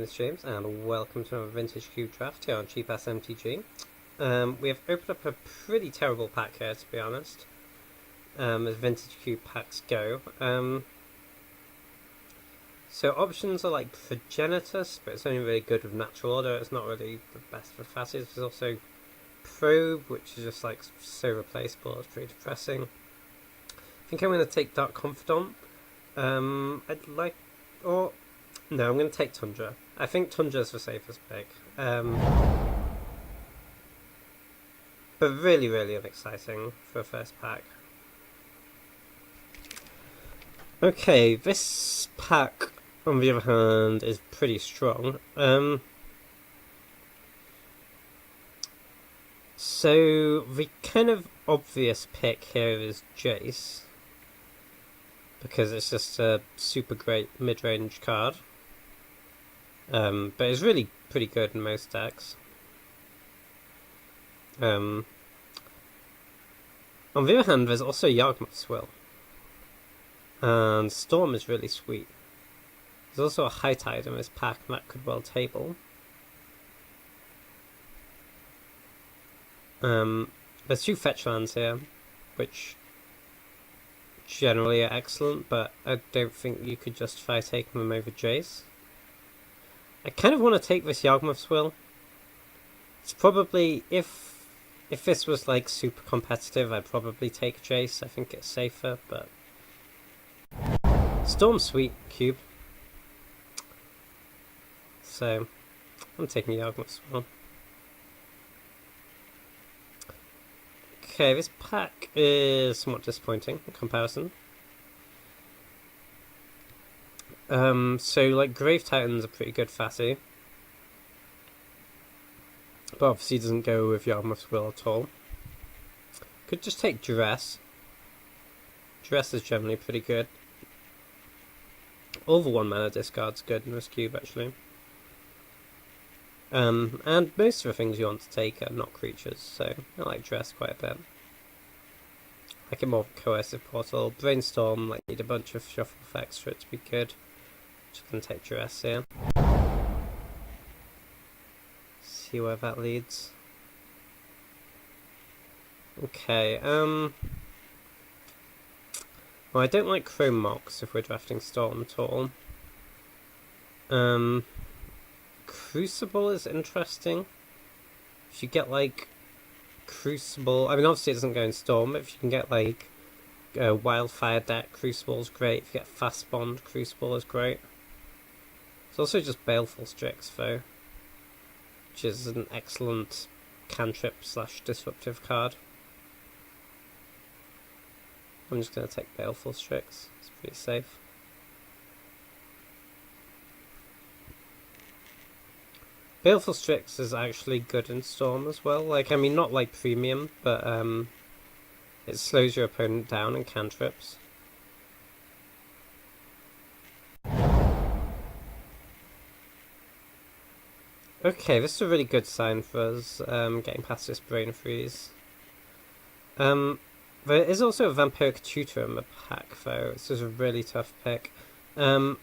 is James, and welcome to another Vintage Cube Draft here on Cheap Ass MTG. We have opened up a pretty terrible pack here, to be honest, as Vintage Cube packs go. So options are like Progenitus, but it's only really good with Natural Order. It's not really the best for Fasces. There's also Probe, which is just like so replaceable. It's pretty depressing. I think I'm going to take Dark Confidant. No, I'm going to take Tundra. I think Tundra's the safest pick. But really, really unexciting for a first pack. Okay, this pack, on the other hand, is pretty strong. So, the kind of obvious pick here is Jace, because it's just a super great mid-range card. But it's really pretty good in most decks. On the other hand, there's also Yawgmoth's Will. And Storm is really sweet. There's also a High Tide in this pack, and that could well table. There's two fetch lands here, which generally are excellent, but I don't think you could justify taking them over Jace. I kind of want to take this Yawgmoth's Will. It's probably, if this was like super competitive, I'd probably take Jace. I think it's safer, but Storm's sweet, Cube. So I'm taking Yawgmoth's Will. Okay, this pack is somewhat disappointing in comparison. So like Grave Titans are pretty good Fassi, but obviously doesn't go with Yawgmoth's Will at all. Could just take Duress. Duress is generally pretty good. All the 1 mana discard's good in this cube actually. And most of the things you want to take are not creatures, so I like Duress quite a bit. I like it more of a coercive portal. Brainstorm, like need a bunch of shuffle effects for it to be good. Just gonna take Duress here. See where that leads. Okay, well, I don't like Chrome Mox if we're drafting Storm at all. Crucible is interesting. If you get like Crucible, I mean obviously it doesn't go in Storm, but if you can get like a Wildfire deck, Crucible is great. If you get Fast Bond, Crucible is great. It's also just Baleful Strix though, which is an excellent cantrip / disruptive card. I'm just going to take Baleful Strix, it's pretty safe. Baleful Strix is actually good in Storm as well. Like, I mean, not like premium, but it slows your opponent down in cantrips. Okay, this is a really good sign for us, getting past this Brain Freeze. There is also a Vampiric Tutor in the pack, though. This is a really tough pick. I'm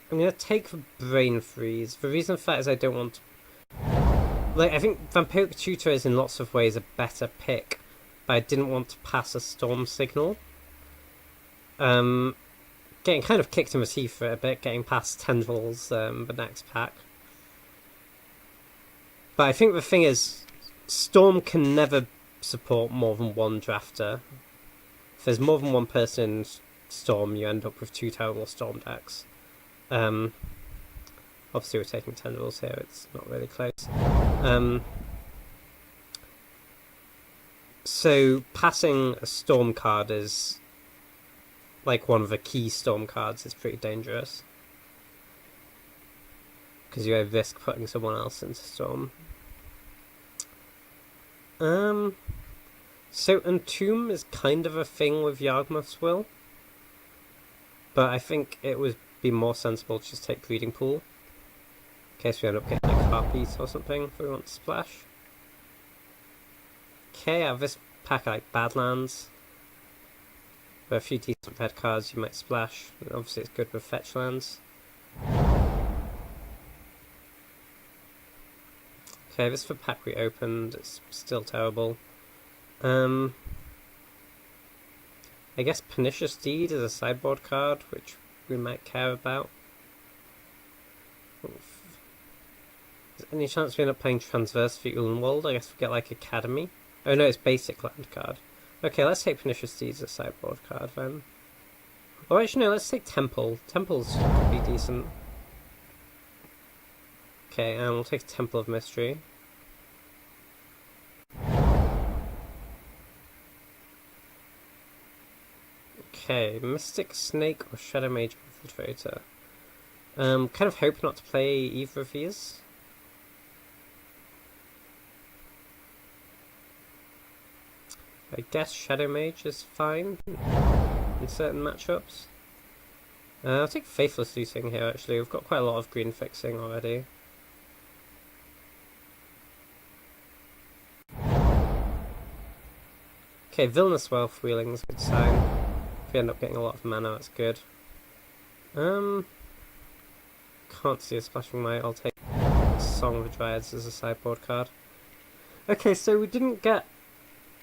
going to take the Brain Freeze. The reason for that is I don't want to... Like, I think Vampiric Tutor is in lots of ways a better pick, but I didn't want to pass a Storm Signal. Getting kind of kicked in the teeth for it a bit, getting past Tendrils the next pack. But I think the thing is, Storm can never support more than one drafter. If there's more than one person in Storm, you end up with 2 terrible Storm decks. Obviously we're taking Tendrils here, it's not really close. So passing a Storm card is like one of the key Storm cards is pretty dangerous, because you risk putting someone else into Storm. So Entomb is kind of a thing with Yawgmoth's Will, but I think it would be more sensible to just take Breeding Pool, in case we end up getting like Harpies or something if we want to splash. Okay, out of this pack I like Badlands. With a few decent red cards you might splash, and obviously it's good with fetch lands. Okay, this is the pack we opened. It's still terrible. I guess Pernicious Deed is a sideboard card, which we might care about. Oof. Is there any chance we end up playing Transverse for Ulenwald? I guess we get like Academy. Oh no, it's basic land card. Okay, let's take Pernicious Deed as a sideboard card then. Oh, actually no, let's take Temple. Temples could be decent. Okay, and we'll take Temple of Mystery. Okay, Mystic Snake or Shadow Mage Infiltrator. Kind of hope not to play either of these. I guess Shadow Mage is fine in certain matchups. I'll take Faithless Looting here actually, we've got quite a lot of green fixing already. Okay, Villainous Wealth Wheeling is a good sign. If we end up getting a lot of mana, that's good. Can't see a Splashing Might, I'll take Song of the Dryads as a sideboard card. Okay, so we didn't get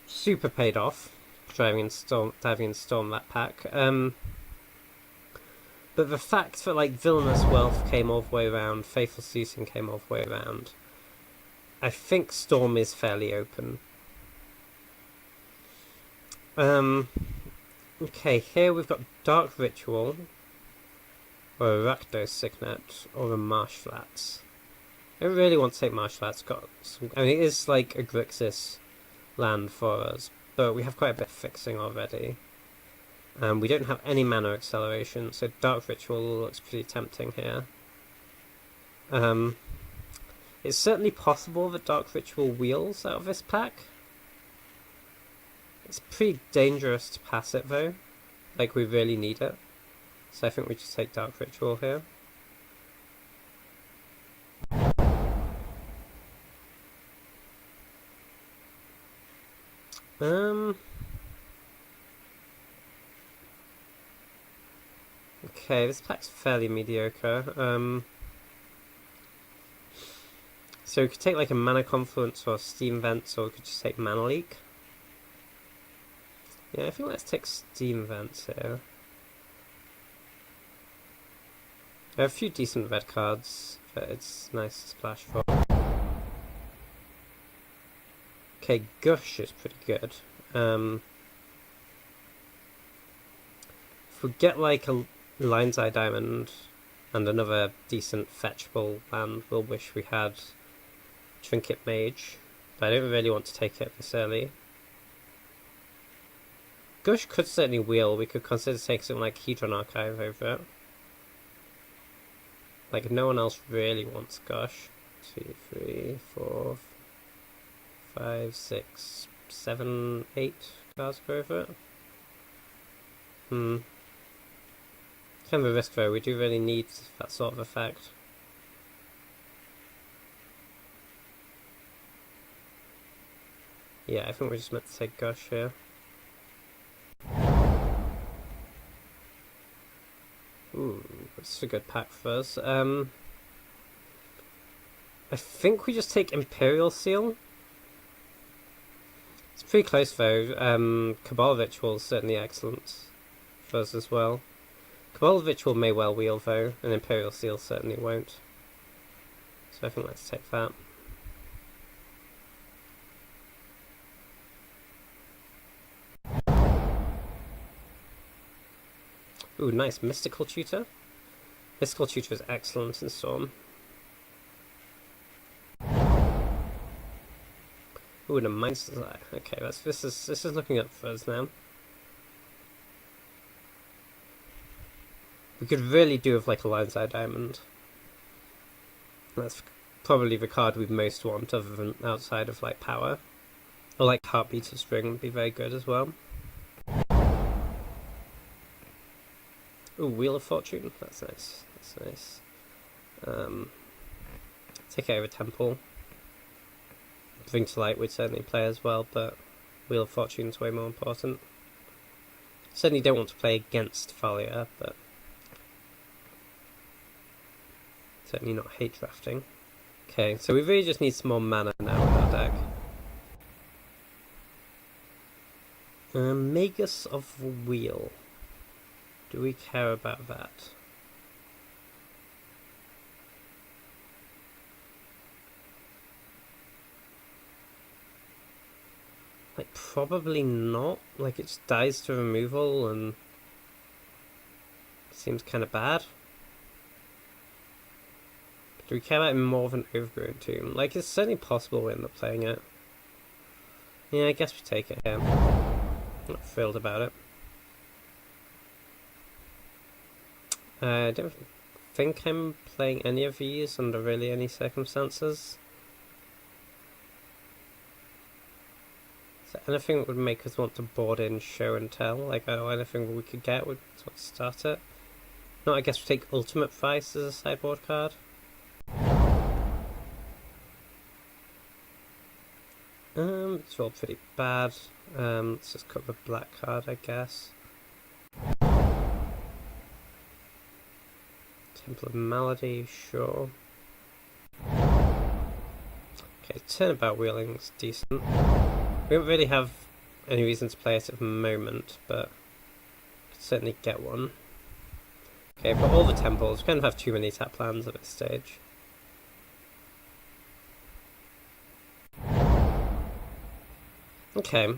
super paid off diving in Storm that pack. But the fact that like Villainous Wealth came all the way around, Faithless Looting came all the way around, I think Storm is fairly open. Okay, here we've got Dark Ritual, or a Rakdos Signet, or a Marsh Flats. I don't really want to take Marsh Flats. Got some, I mean, it is like a Grixis land for us, but we have quite a bit of fixing already. We don't have any mana acceleration, so Dark Ritual looks pretty tempting here. It's certainly possible that Dark Ritual wheels out of this pack. It's pretty dangerous to pass it though, like we really need it. So I think we just take Dark Ritual here. Okay, this pack's fairly mediocre. So we could take like a Mana Confluence or Steam Vents, or we could just take Mana Leak. Yeah, I think let's take Steam Vents here. There are a few decent red cards that it's nice to splash for. Okay, Gush is pretty good. If we get like a Lion's Eye Diamond and another decent fetchable land, we'll wish we had Trinket Mage, but I don't really want to take it this early. Gush could certainly wheel. We could consider taking something like Hedron Archive over it. Like, no one else really wants Gush. 2, 3, 4, 5, 6, 7, 8 cards go over it. Kind of a risk though, we do really need that sort of effect. Yeah, I think we're just meant to take Gush here. Ooh, that's a good pack for us. I think we just take Imperial Seal. It's pretty close though. Cabal Ritual is certainly excellent for us as well. Cabal Ritual may well wheel though, and Imperial Seal certainly won't. So I think let's take that. Ooh, nice. Mystical Tutor. Mystical Tutor is excellent in Storm. Ooh, and a Mind's Desire. Okay, this is looking up for us now. We could really do with like a Lion's Eye Diamond. That's probably the card we most want, other than outside of like Power. Or like Heartbeat of String would be very good as well. Ooh, Wheel of Fortune. That's nice. That's nice. Take it over Temple. Bring to Light would certainly play as well, but Wheel of Fortune is way more important. Certainly don't want to play against Thalia, but certainly not hate drafting. Okay, so we really just need some more mana now in our deck. Magus of the Wheel. Do we care about that? Like, probably not. Like, it just dies to removal and seems kind of bad. But do we care about more of an Overgrown Tomb? Like, it's certainly possible we end up playing it. Yeah, I guess we take it here. Not thrilled about it. I don't think I'm playing any of these under really any circumstances. Is there anything that would make us want to board in Show and Tell? Like, oh, anything we could get would sort of start it? No, I guess we take Ultimate Price as a sideboard card. It's all pretty bad. Let's just cut the black card, I guess. Temple of Malady, sure. Okay, Turnabout Wheeling's decent. We don't really have any reason to play it at the moment, but could certainly get one. Okay, but all the temples, we kind of have too many tap lands at this stage. Okay,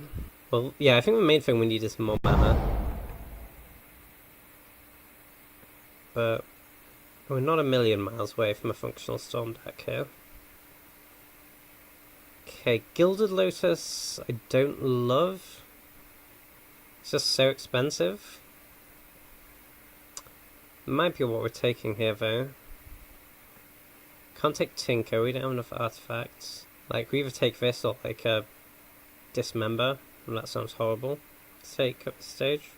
well, yeah, I think the main thing we need is more mana. But we're not a million miles away from a functional Storm deck here. Okay, Gilded Lotus I don't love. It's just so expensive. Might be what we're taking here though. Can't take Tinker, we don't have enough artifacts. Like, we either take this or like a Dismember, and that sounds horrible. Take up the stage.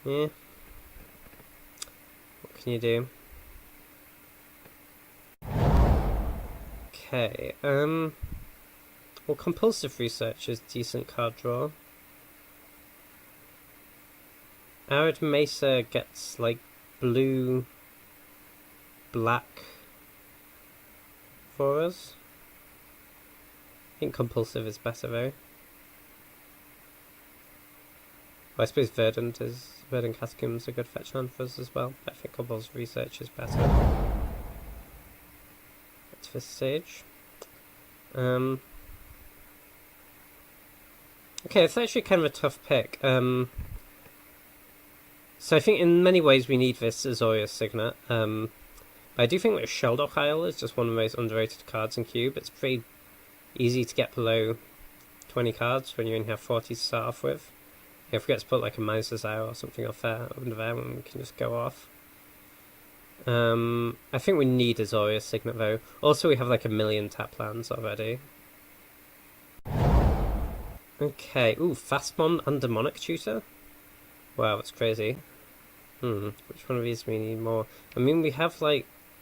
Yeah. What can you do? Okay, well, Compulsive Research is decent card draw. Arid Mesa gets, like, blue, black for us. I think Compulsive is better, though. Well, I suppose Verdant Catacombs a good fetch land for us as well, but I think Compulsive Research is better at this stage. Okay, it's actually kind of a tough pick. So I think in many ways we need this Azorius Signet. But I do think that Sheldock Isle is just one of the most underrated cards in Cube. It's pretty easy to get below 20 cards when you only have 40 to start off with. If we get to put like a Miner's Desire or something off there, under there, we can just go off. I think we need Azorius Signet though. Also, we have like a million tap lands already. Okay, ooh, Fastbond under Monarch Tutor? Wow, that's crazy. Which one of these do we need more? I mean, we have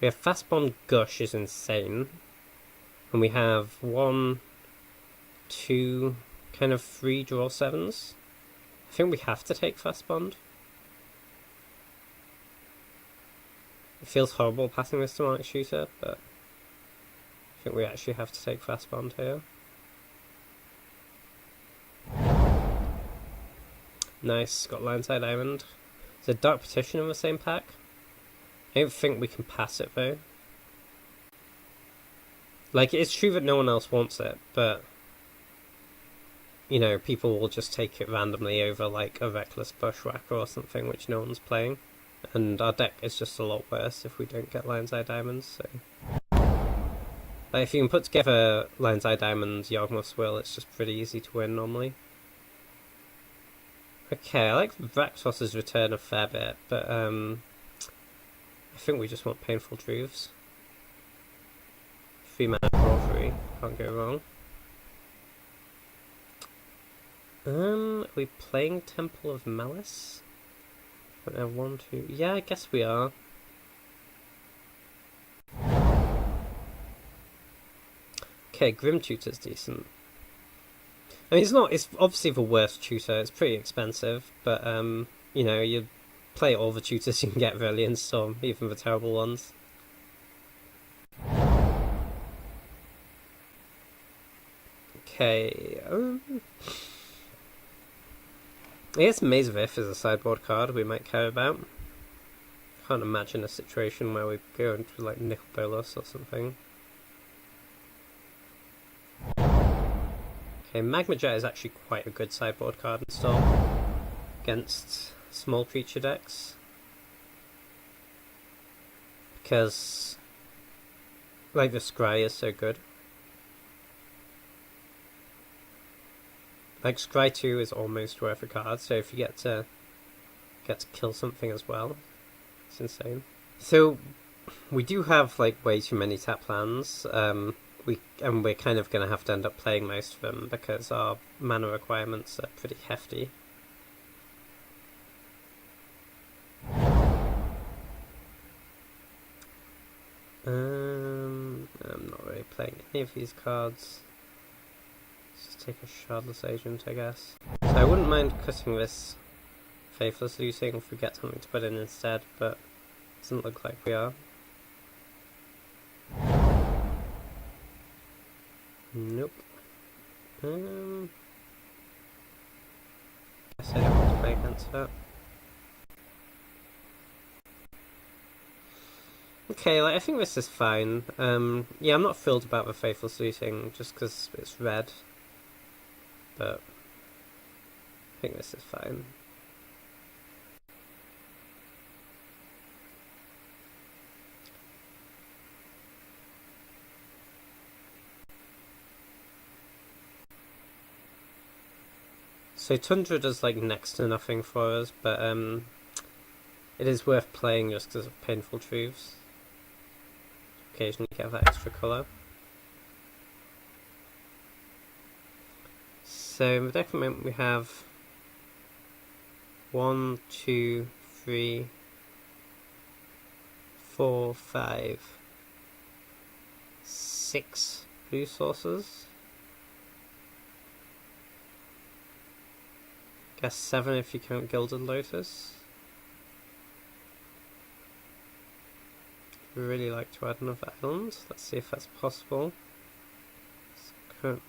Fastbond Gush is insane. And we have 1, 2, kind of 3 draw 7s. I think we have to take Fastbond. It feels horrible passing this to Monarch Shooter, but I think we actually have to take Fastbond here. Nice, got Lionside Diamond. There's a Dark Petition in the same pack. I don't think we can pass it though. Like, it's true that no one else wants it, but you know, people will just take it randomly over like a Reckless Bushwhacker or something which no one's playing. And our deck is just a lot worse if we don't get Lion's Eye Diamonds, so like, if you can put together Lion's Eye Diamonds, Yawgmoth's Will, it's just pretty easy to win normally. Okay, I like Rakdos' return a fair bit, but I think we just want Painful Truths. 3 mana draw 3, can't go wrong. Are we playing Temple of Malice? I don't have 1, 2. Yeah, I guess we are. Okay, Grim Tutor's decent. I mean, it's obviously the worst tutor, it's pretty expensive, but, you know, you play all the tutors you can get really in Storm, even the terrible ones. Okay. I guess Maze of Ith is a sideboard card we might care about. Can't imagine a situation where we go into like Nicol Bolas or something. Okay, Magma Jet is actually quite a good sideboard card install against small creature decks. Because like the Scry is so good. Like Scry 2 is almost worth a card, so if you get to kill something as well, it's insane. So we do have like way too many tap lands. We're kind of going to have to end up playing most of them because our mana requirements are pretty hefty. I'm not really playing any of these cards. Let's just take a Shardless Agent, I guess. So I wouldn't mind cutting this Faithless Looting if we get something to put in instead, but it doesn't look like we are. Nope. Guess I don't want to play against that. Okay, like I think this is fine. Yeah, I'm not thrilled about the Faithless Looting just because it's red, but I think this is fine. So Tundra does like next to nothing for us, but it is worth playing just because of Painful Truths. Occasionally get that extra colour. So in the deck at the moment we have 1, 2, 3, 4, 5, 6 blue sources. Guess 7 if you count Gilded Lotus. We'd really like to add another island. Let's see if that's possible. Oh,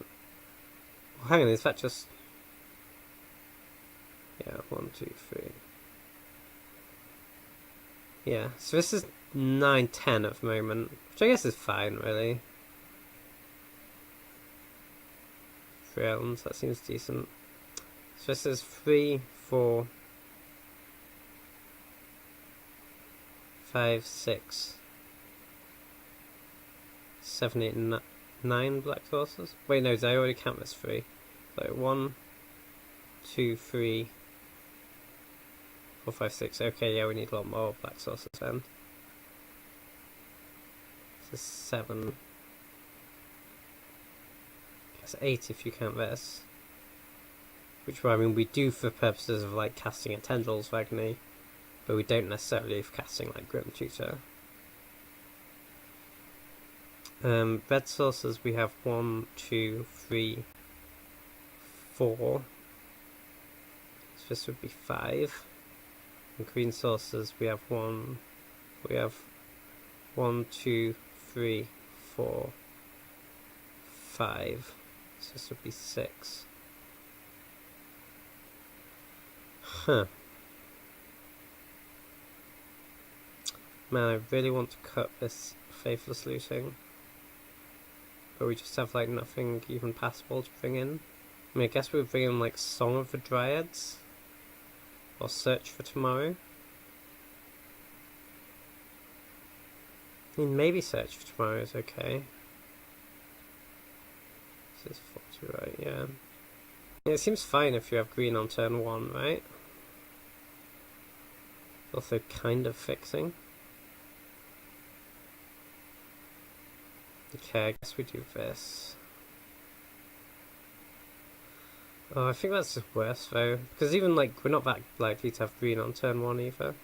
hang on, is that just... Yeah, 1, 2, 3. Yeah, so this is 9, 10 at the moment, which I guess is fine, really. 3 islands, that seems decent. So this is 3, 4, 5, 6, 7, 8, 9 black sources. Wait, no, did I already count this 3? So 1, 2, 3, 4, 5, 6. Okay, yeah, we need a lot more black sources then. This is 7. That's 8 if you count this. Which, I mean, we do for purposes of like casting a Tendrils of Agony, but we don't necessarily for casting like Grim Tutor. Red sources we have 1, 2, 3, 4. So this would be 5. And green sources we have 1, 2, 3, 4, 5. So this would be 6. Huh. Man, I really want to cut this Faithless Looting. But we just have like nothing even passable to bring in. I mean, I guess we'll bring in like Song of the Dryads. Or Search for Tomorrow. I mean, maybe Search for Tomorrow is okay. This is 40, right? Yeah. It seems fine if you have green on turn 1, right? Also kind of fixing. Okay, I guess we do this. Oh, I think that's just worse though, because even like we're not that likely to have green on turn 1 either.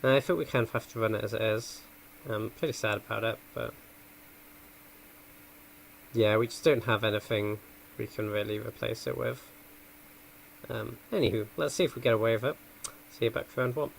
And I think we kind of have to run it as it is. I'm pretty sad about it, but yeah, we just don't have anything we can really replace it with. Anywho, let's see if we get away with it. See you back for round 1.